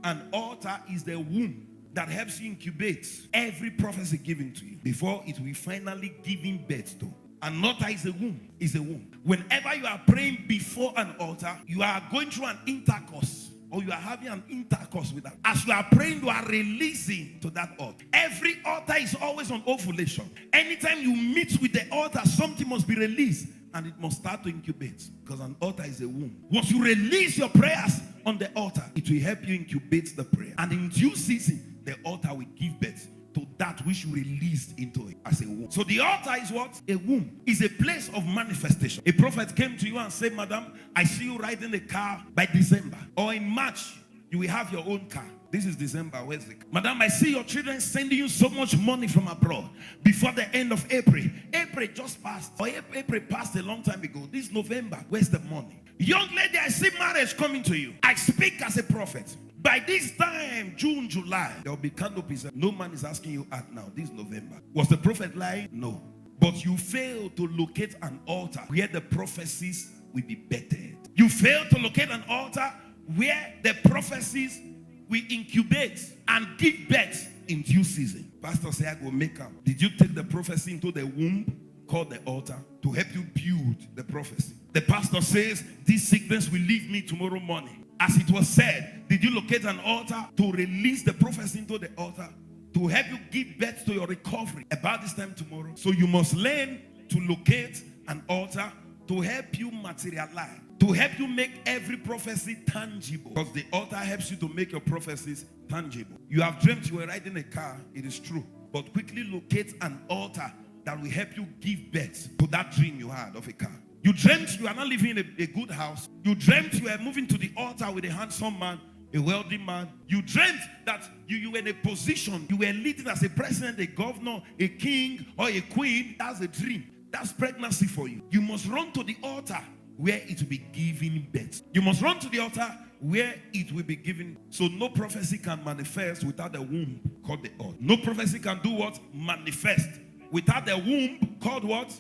An altar is the womb that helps you incubate every prophecy given to you before it will finally giving birth to. An altar is a womb. Is a womb. Whenever you are praying before an altar, you are going through an intercourse, or you are having an intercourse with that. As you are praying, you are releasing to that altar. Every altar is always on ovulation. Anytime you meet with the altar, something must be released, and it must start to incubate, because an altar is a womb. Once you release your prayers on the altar, it will help you incubate the prayer, and in due season, the altar will give birth to that which you released into it as a womb. So the altar is what? A womb. Is a place of manifestation. A prophet came to you and said, Madam, I see you riding a car by December. Or in March, you will have your own car. This is December. Where's the car? Madam, I see your children sending you so much money from abroad before the end of April. April just passed. Or April passed a long time ago. This November, where's the money? Young lady, I see marriage coming to you. I speak as a prophet. By this time, June, July, there will be canopies. No man is asking you out now. This November. Was the prophet lying? No. But you failed to locate an altar where the prophecies will be bettered. You failed to locate an altar where the prophecies will incubate and give birth in due season. Pastor said, I go make up. Did you take the prophecy into the womb called the altar to help you build the prophecy? The pastor says, this sickness will leave me tomorrow morning. As it was said, did you locate an altar to release the prophecy into the altar to help you give birth to your recovery about this time tomorrow? So you must learn to locate an altar to help you materialize, to help you make every prophecy tangible. Because the altar helps you to make your prophecies tangible. You have dreamt you were riding a car, it is true. But quickly locate an altar that will help you give birth to that dream you had of a car. You dreamt you are not living in a good house. You dreamt you were moving to the altar with a handsome man, a wealthy man. You dreamt that you were in a position, you were leading as a president, a governor, a king, or a queen. That's a dream. That's pregnancy for you. You must run to the altar where it will be giving birth. You must run to the altar where it will be given. So no prophecy can manifest without the womb called the altar. No prophecy can do what? Manifest without the womb called what?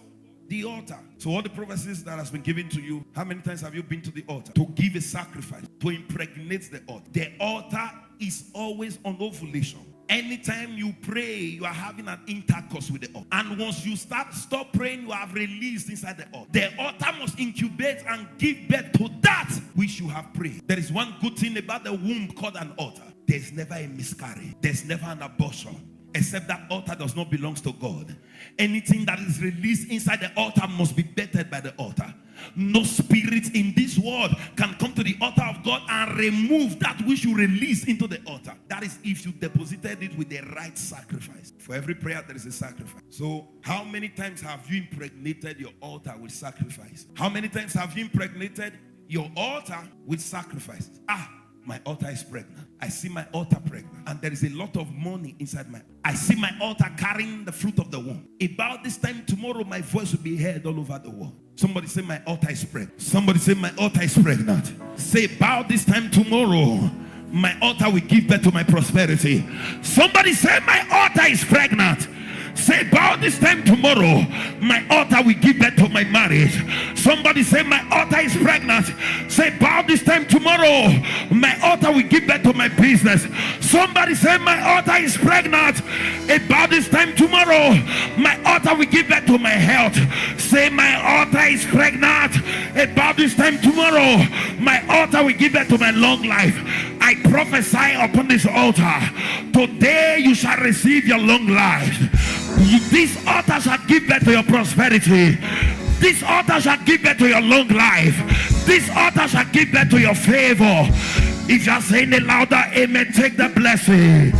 The altar. So all the prophecies that has been given to you, how many times have you been to the altar to give a sacrifice, to impregnate the altar? The altar is always on ovulation. Anytime you pray, you are having an intercourse with the altar. And once you stop praying, you have released inside the altar. The altar must incubate and give birth to that which you have prayed. There is one good thing about the womb called an altar. There's never a miscarriage. There's never an abortion. Except that altar does not belong to God. Anything that is released inside the altar must be bettered by the altar. No spirit in this world can come to the altar of God and remove that which you release into the altar. That is if you deposited it with the right sacrifice. For every prayer there is a sacrifice. So how many times have you impregnated your altar with sacrifice? How many times have you impregnated your altar with sacrifices? My altar is pregnant. I see my altar pregnant. And there is a lot of money inside I see my altar carrying the fruit of the womb. About this time tomorrow, my voice will be heard all over the world. Somebody say my altar is pregnant. Somebody say my altar is pregnant. Say about this time tomorrow, my altar will give birth to my prosperity. Somebody say my altar is pregnant. Say about this time tomorrow, my altar will give birth to my marriage. Somebody say my altar is pregnant. Say about this time tomorrow, my altar will give birth to my business. Somebody say my altar is pregnant. About this time tomorrow, my altar will give birth to my health. Say my altar is pregnant. About this time tomorrow, my altar will give birth to my long life. I prophesy upon this altar. Today you shall receive your long life. This altar shall give birth to your prosperity. This altar shall give birth to your long life. This altar shall give birth to your favor. If you are saying it louder, amen, take the blessing.